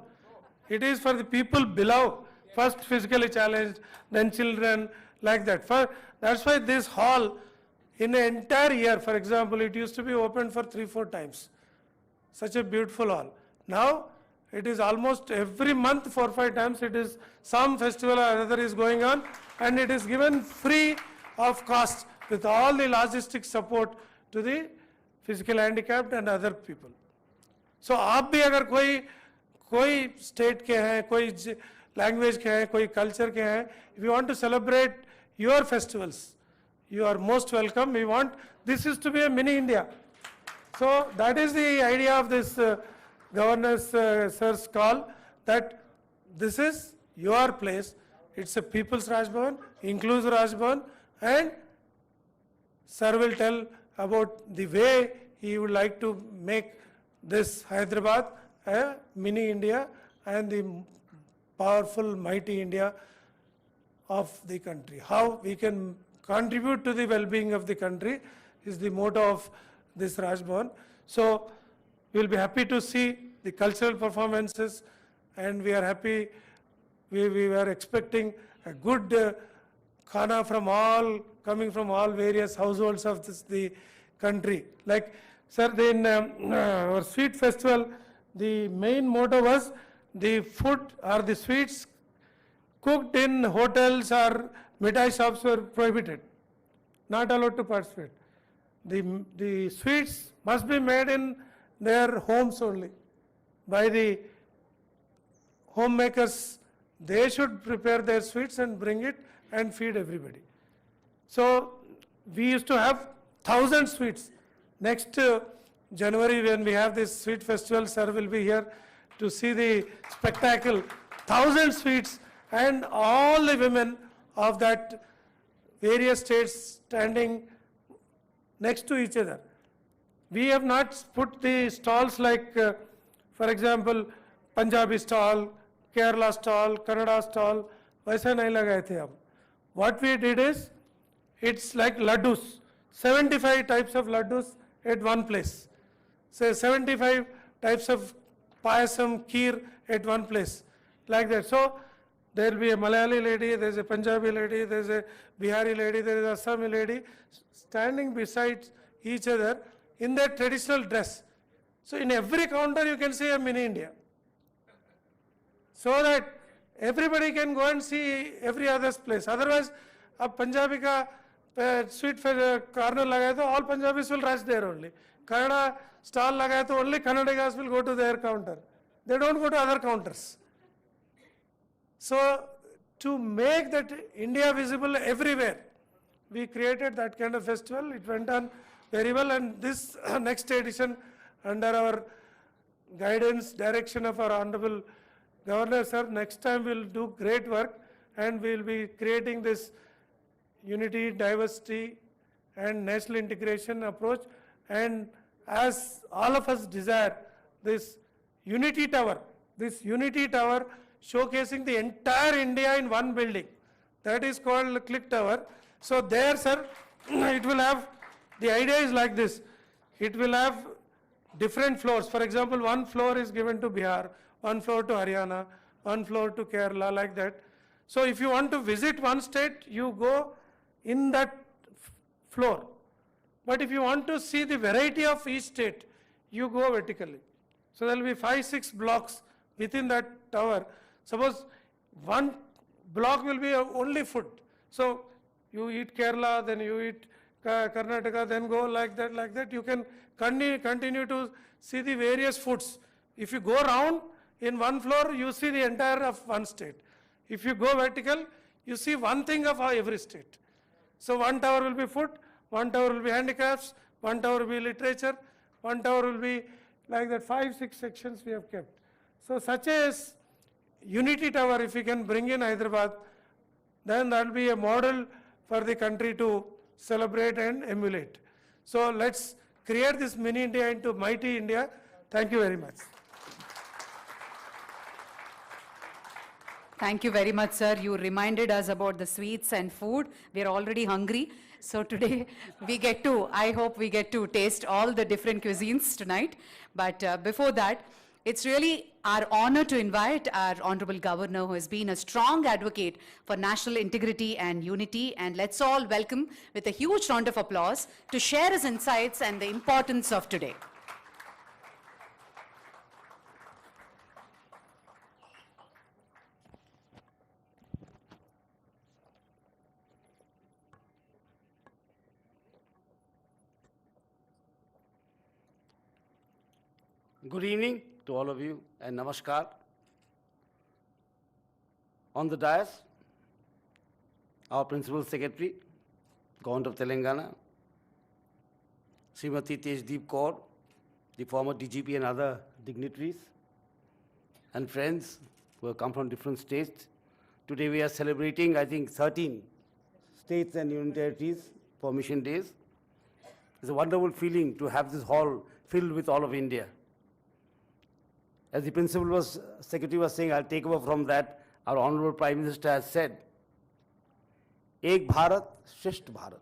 It is for the people below. First physically challenged, then children, like that. That's why this hall, in an entire year, for example, it used to be opened for 3-4 times. Such a beautiful hall. Now, it is almost every month, 4-5 times, it is some festival or other is going on, and it is given free of cost with all the logistic support to the physical handicapped and other people. So, आप भी अगर कोई state के हैं, कोई language के हैं, कोई culture के हैं, if you want to celebrate your festivals, you are most welcome. We want this is to be a mini India. So that is the idea of this Governor's sir's call, that this is your place. It's a People's Raj Bhavan, inclusive Raj Bhavan, and sir will tell about the way he would like to make this Hyderabad a mini India and the powerful, mighty India of the country. How we can contribute to the well-being of the country is the motto of this Raj Bhavan. So we will be happy to see the cultural performances, and we are happy, we were expecting a good khana from all, coming from all various households of the country. Like, sir, in our sweet festival, the main motto was the food or the sweets cooked in hotels or mithai shops were prohibited, not allowed to participate. The sweets must be made in their homes only by the homemakers. They should prepare their sweets and bring it and feed everybody. So we used to have 1,000 sweets. Next January, when we have this sweet festival, sir will be here to see the spectacle. 1,000 sweets, and all the women of that various states standing next to each other. We have not put the stalls like, for example, Punjabi stall, Kerala stall, Kannada stall, वैसा नहीं लगाए थे हम. What we did is, it's like laddus, 75 types of laddus at one place. So 75 types of payasam, kheer at one place, like that. So there will be a Malayali lady, there is a Punjabi lady, there is a Bihari lady, there is a Assami lady, standing beside each other in their traditional dress. So in every counter you can see a mini India, so that everybody can go and see every other's place. Otherwise, अब पंजाबी का sweet corner लगाए तो all Punjabis will rush there only. Kannada stall लगाए तो only Kannadigas will go to their counter. They don't go to other counters. So to make that India visible everywhere, we created that kind of festival. It went on very well, and this next edition, under our guidance, direction of our Honorable Governor, sir, next time we'll do great work, and we'll be creating this unity, diversity, and national integration approach. And as all of us desire, this unity tower showcasing the entire India in one building, that is called Click Tower. So there, sir, it will have, the idea is like this, it will have different floors. For example, one floor is given to Bihar, one floor to Haryana, one floor to Kerala, like that. So if you want to visit one state, you go in that floor. But if you want to see the variety of each state, you go vertically. So there will be 5-6 blocks within that tower. Suppose one block will be only food. So you eat Kerala, then you eat Karnataka, then go like that. You can continue to see the various foods. If you go round in one floor, you see the entire of one state. If you go vertical, you see one thing of every state. So one tower will be food, one tower will be handicrafts, one tower will be literature, one tower will be like that. 5-6 sections we have kept. So such a unity tower, if we can bring in Hyderabad, then that will be a model for the country to celebrate and emulate. So let's create this mini India into mighty India. Thank you very much. Thank you very much, sir. You reminded us about the sweets and food. We are already hungry. So today I hope we get to taste all the different cuisines tonight. But before that, it's really our honor to invite our Honorable Governor, who has been a strong advocate for national integrity and unity. And let's all welcome with a huge round of applause to share his insights and the importance of today. Good evening to all of you, and namaskar. On the dais, our Principal Secretary, Government of Telangana, Srimati Tejdeep Kaur, the former DGP and other dignitaries, and friends who have come from different states. Today we are celebrating, I think, 13 states and union territories for Mission Days. It's a wonderful feeling to have this hall filled with all of India. as the secretary was saying, I'll take over from that. Our Honorable Prime Minister has said, Ek Bharat, Shresth Bharat.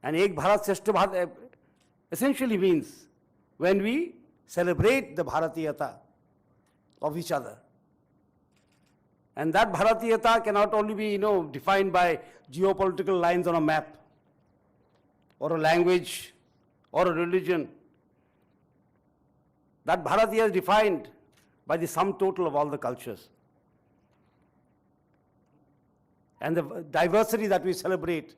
And Ek Bharat, Shresth Bharat essentially means when we celebrate the Bharatiyata of each other. And that Bharatiyata cannot only be, defined by geopolitical lines on a map, or a language, or a religion. That Bharatiya is defined by the sum total of all the cultures. And the diversity that we celebrate,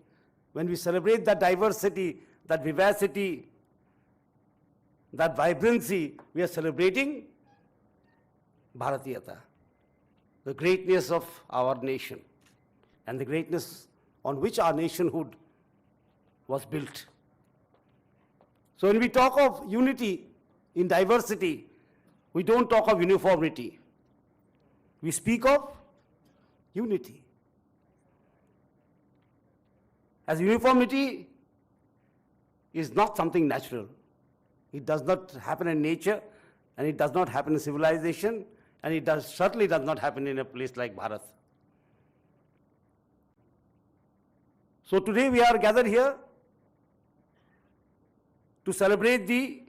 when we celebrate that diversity, that vivacity, that vibrancy, we are celebrating Bharatiyata, the greatness of our nation, and the greatness on which our nationhood was built. So when we talk of unity in diversity, we don't talk of uniformity. We speak of unity. As uniformity is not something natural. It does not happen in nature, and it does not happen in civilization, and it certainly does not happen in a place like Bharat. So today we are gathered here to celebrate the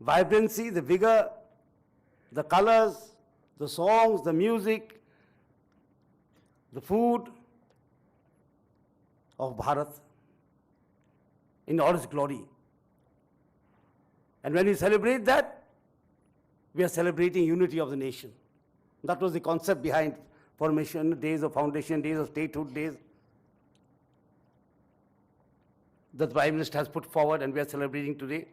vibrancy, the vigor, the colors, the songs, the music, the food of Bharat in all its glory. And when we celebrate that, we are celebrating unity of the nation. That was the concept behind formation days of foundation days of statehood days that the Prime Minister has put forward, and we are celebrating today.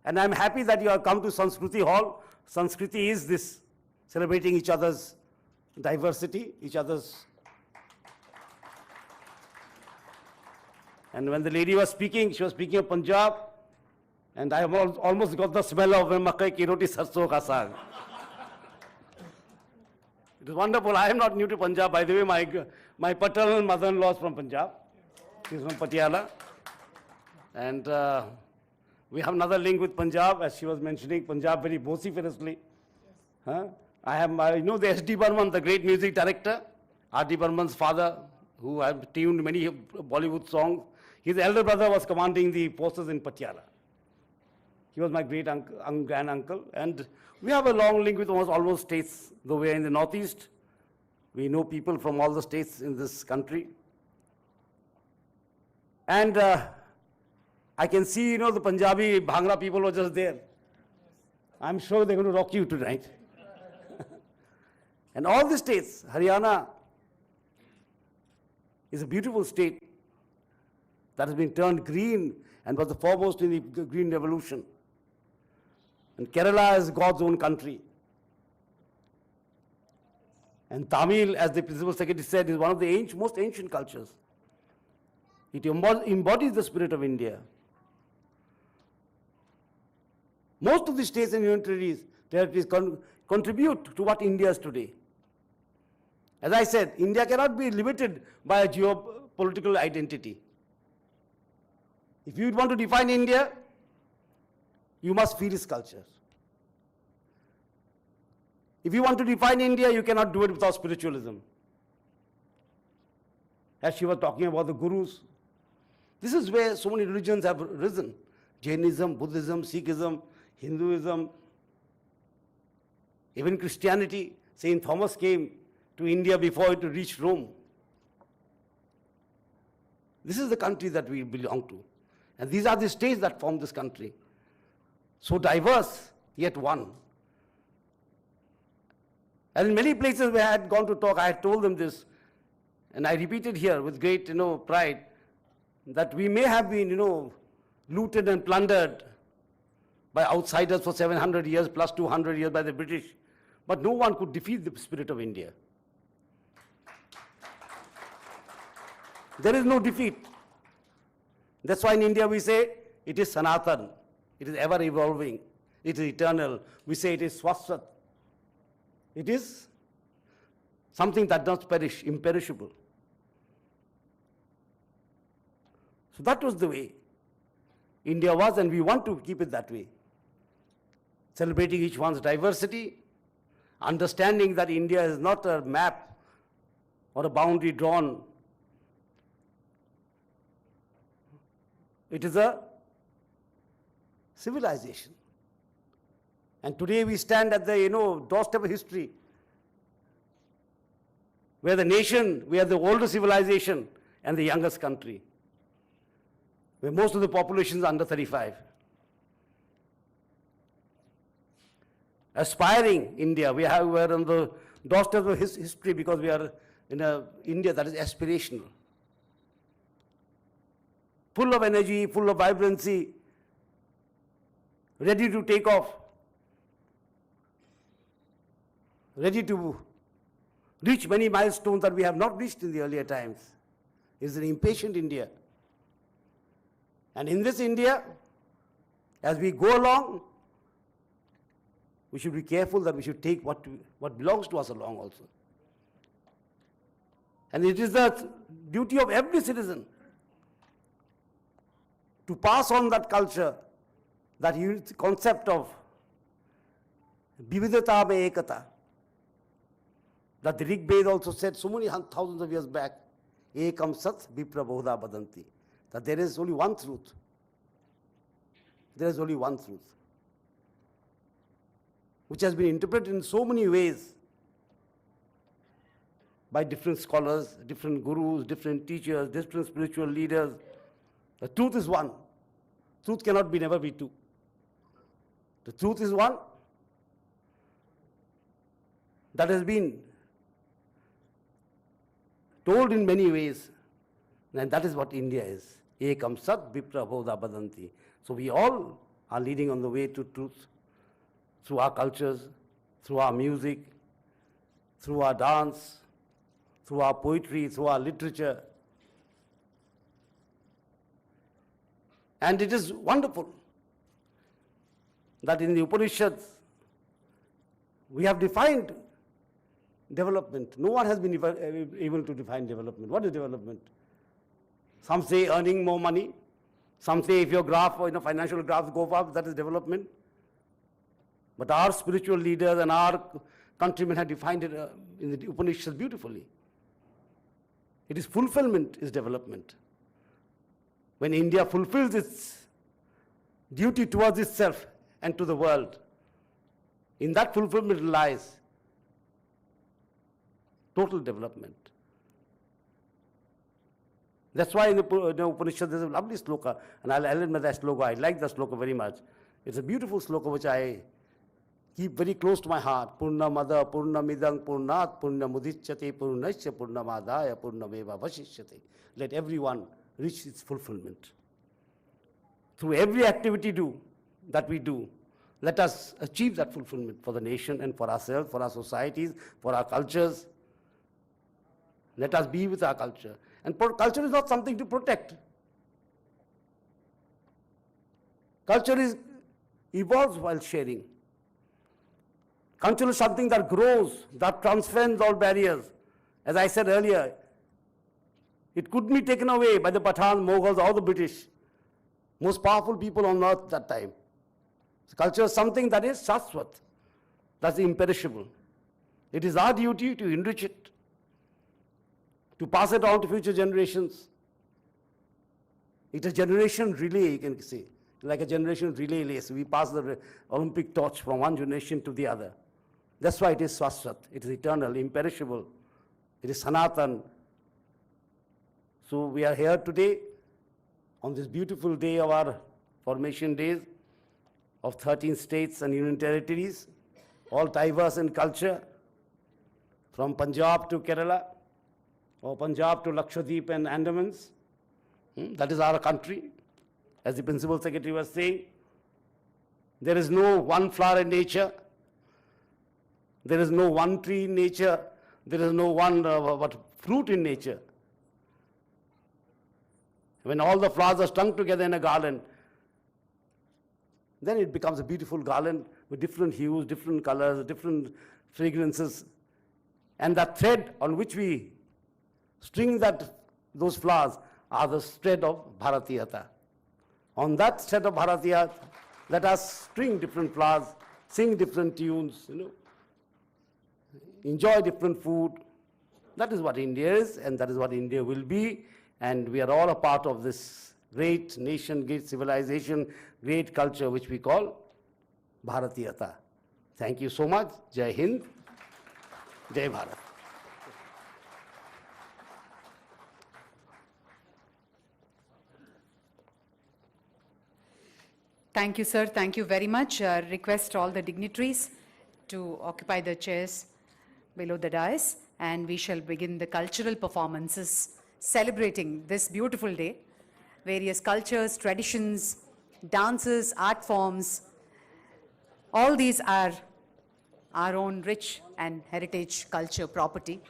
And I'm happy that you have come to Sanskriti Hall. Sanskriti is this, celebrating each other's diversity, each other's. And when the lady was speaking, she was speaking of Punjab, and I almost got the smell of makai ki roti sarson ka saag. It was wonderful. I am not new to Punjab. By the way, my paternal mother-in-law is from Punjab. She's from Patiala. And we have another link with Punjab, as she was mentioning, Punjab very vociferously. Huh? I know the S.D. Burman, the great music director, R.D. Burman's father, who had tuned many Bollywood songs. His elder brother was commanding the forces in Patiala. He was my great grand uncle. And we have a long link with almost all those states, though we are in the northeast. We know people from all the states in this country. And I can see, the Punjabi Bhangra people were just there. I'm sure they're going to rock you tonight. And all the states, Haryana is a beautiful state that has been turned green and was the foremost in the green revolution. And Kerala is God's own country. And Tamil, as the Principal Secretary said, is one of the most ancient cultures. It embodies the spirit of India. Most of the states and union territories contribute to what India is today. As I said, India cannot be limited by a geopolitical identity. If you want to define India, you must feel its culture. If you want to define India, you cannot do it without spiritualism. As she was talking about the gurus, this is where so many religions have risen. Jainism, Buddhism, Sikhism, Hinduism, even Christianity. St. Thomas came to India before it reached Rome. This is the country that we belong to. And these are the states that form this country. So diverse, yet one. And in many places where I had gone to talk, I had told them this, and I repeated here with great, pride, that we may have been, looted and plundered by outsiders for 700 years plus 200 years by the British, but no one could defeat the spirit of India. There is no defeat. That's why in India we say it is Sanatan, it is ever evolving, it is eternal. We say it is Swastat. It is something that does not perish, imperishable. So that was the way. India was, and we want to keep it that way. Celebrating each one's diversity, understanding that India is not a map or a boundary drawn. It is a civilization. And today we stand at the doorstep of history, where the nation, we are the oldest civilization and the youngest country, where most of the population is under 35. Aspiring India, we are on the doorstep of history because we are in a India that is aspirational, full of energy, full of vibrancy, ready to take off, ready to reach many milestones that we have not reached in the earlier times. It's an impatient India. And in this India, as we go along, we should be careful that we should take what belongs to us along also. And it is the duty of every citizen to pass on that culture, that concept of vividata mein ekata, that the Rig Veda also said so many thousands of years back, ekam sat vipra bahuda badanti, that there is only one truth. There is only one truth, which has been interpreted in so many ways by different scholars, different gurus, different teachers, different spiritual leaders. The truth is one. Truth cannot never be two. The truth is one that has been told in many ways, and that is what India is. Ekam sat vipra bahuda badanti. So we all are leading on the way to truth through our cultures, through our music, through our dance, through our poetry, through our literature. And it is wonderful that in the Upanishads we have defined development. No one has been able to define development. What is development? Some say earning more money. Some say if your graph or financial graphs go up, that is development. But our spiritual leaders and our countrymen have defined it in the Upanishads beautifully. It is fulfillment is development. When India fulfills its duty towards itself and to the world, in that fulfillment lies total development. That's why in the Upanishad there's a lovely sloka, and I'll admit that sloka. I like that sloka very much. It's a beautiful sloka which I keep very close to my heart. Purnamada, Purnamidang, Purnat, Purnamudichyate, Purnasya, Purnamadaya, Purnameva Vashishyate. Let everyone reach its fulfillment. Through every activity that we do, let us achieve that fulfillment for the nation and for ourselves, for our societies, for our cultures. Let us be with our culture. And culture is not something to protect. Culture evolves while sharing. Culture is something that grows, that transcends all barriers. As I said earlier, it couldn't be taken away by the Pathan, Mughals, or the British, most powerful people on earth at that time. So culture is something that is shashwat, that's imperishable. It is our duty to enrich it, to pass it on to future generations. It's a generation relay, you can say, like a generation relay race. We pass the Olympic torch from one generation to the other. That's why it is shashwat. It is eternal, imperishable. It is sanatan. So we are here today on this beautiful day of our formation days of 13 states and union territories, all diverse in culture, from Punjab to Kerala, or Punjab to Lakshadweep and Andamans. That is our country. As the Principal Secretary was saying, there is no one flower in nature. There is no one tree in nature. There is no one fruit in nature. When all the flowers are strung together in a garland, then it becomes a beautiful garland with different hues, different colors, different fragrances. And that thread on which we string those flowers are the thread of Bharatiyata, on that set of Bharatiyas, let us string different flowers, sing different tunes, enjoy different food. That is what India is, and that is what India will be, and we are all a part of this great nation, great civilization, great culture which we call Bharatiyata. Thank you so much. Jai Hind. Jai Bharat. Thank you, sir. Thank you very much. Request all the dignitaries to occupy the chairs below the dais, and we shall begin the cultural performances celebrating this beautiful day. Various cultures, traditions, dances, art forms, all these are our own rich and heritage culture property.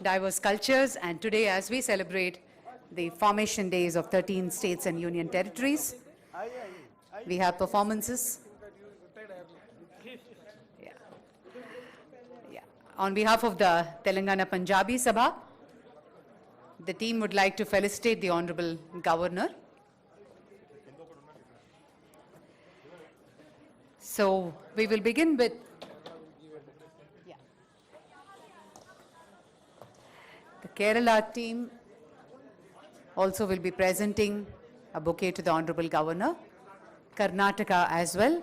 Diverse cultures, and today as we celebrate the formation days of 13 states and union territories, we have performances. Yeah. Yeah. On behalf of the Telangana Punjabi Sabha, the team would like to felicitate the Honorable Governor. So we will begin with the Kerala team also will be presenting a bouquet to the Honorable Governor. Karnataka as well.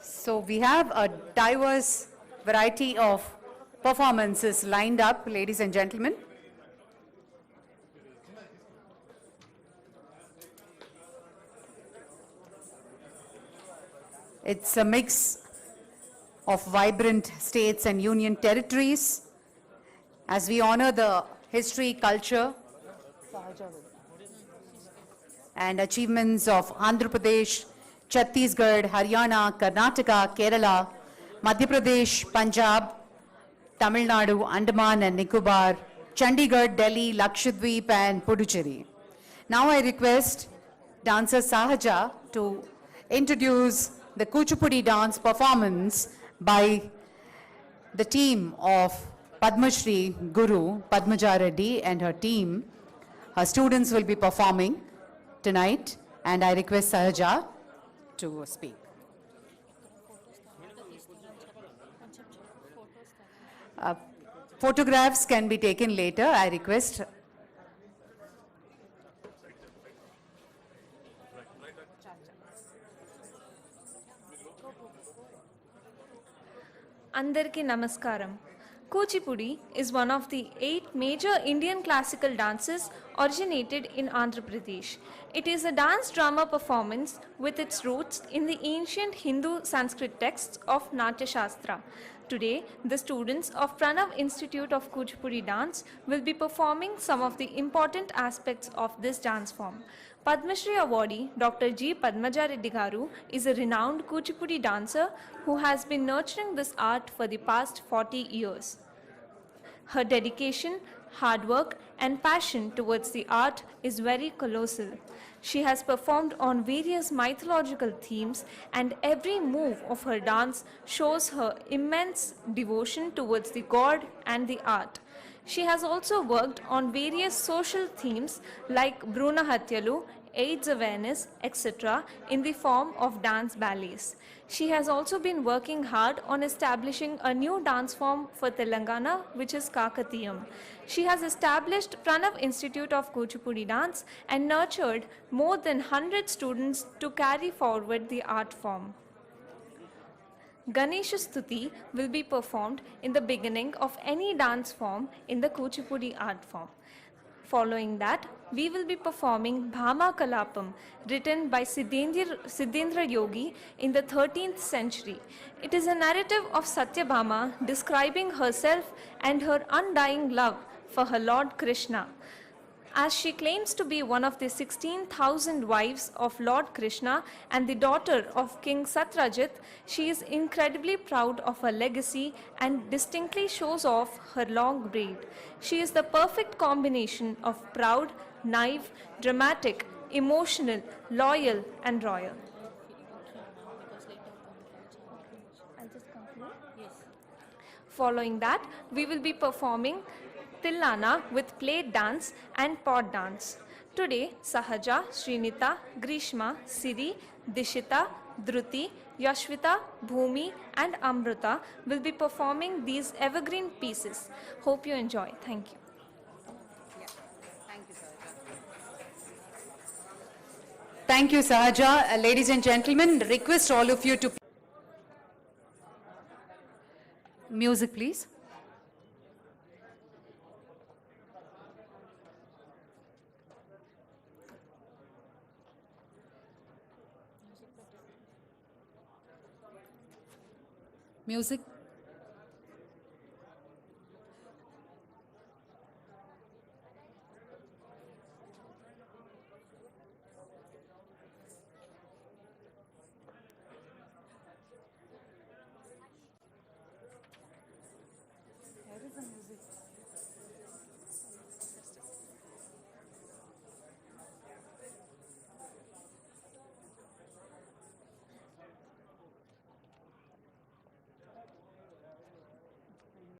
So we have a diverse variety of performances lined up, ladies and gentlemen. It's a mix of vibrant states and union territories as we honor the history, culture, and achievements of Andhra Pradesh, Chhattisgarh, Haryana, Karnataka, Kerala, Madhya Pradesh, Punjab, Tamil Nadu, Andaman and Nicobar, Chandigarh, Delhi, Lakshadweep and Puducherry. Now I request dancer Sahaja to introduce the Kuchipudi dance performance by the team of Padma Shri Guru Padmaja Reddy and her team. Her students will be performing tonight, and I request Sahaja to speak. Photographs can be taken later, I request. Andarki Namaskaram. Kuchipudi is one of the 8 major Indian classical dances originated in Andhra Pradesh. It is a dance drama performance with its roots in the ancient Hindu Sanskrit texts of Natya Shastra. Today, the students of Pranav Institute of Kuchipudi Dance will be performing some of the important aspects of this dance form. Padma Shri awardee Dr. G. Padmaja Reddy Garu is a renowned Kuchipudi dancer who has been nurturing this art for the past 40 years. Her dedication, hard work and passion towards the art is very colossal. She has performed on various mythological themes, and every move of her dance shows her immense devotion towards the god and the art. She has also worked on various social themes like Bruna Hatyalu, AIDS awareness, etc. in the form of dance ballets. She has also been working hard on establishing a new dance form for Telangana, which is Kakatiyam. She has established Pranav Institute of Kuchipudi Dance and nurtured more than 100 students to carry forward the art form. Ganesha Stuti will be performed in the beginning of any dance form in the Kuchipudi art form. Following that, we will be performing Bhama Kalapam, written by Siddhendra Yogi in the 13th century. It is a narrative of Satyabhama describing herself and her undying love for her Lord Krishna. As she claims to be one of the 16,000 wives of Lord Krishna and the daughter of King Satrajit, she is incredibly proud of her legacy and distinctly shows off her long braid. She is the perfect combination of proud, naive, dramatic, emotional, loyal and royal. Following that, we will be performing Tillana with plate dance and pod dance. Today, Sahaja, Srinita, Grishma, Siri, Dishita, Dhruti, Yashvita, Bhumi and Amrita will be performing these evergreen pieces. Hope you enjoy. Thank you. Thank you, Sahaja. Ladies and gentlemen, request all of you to... Music, please. Music.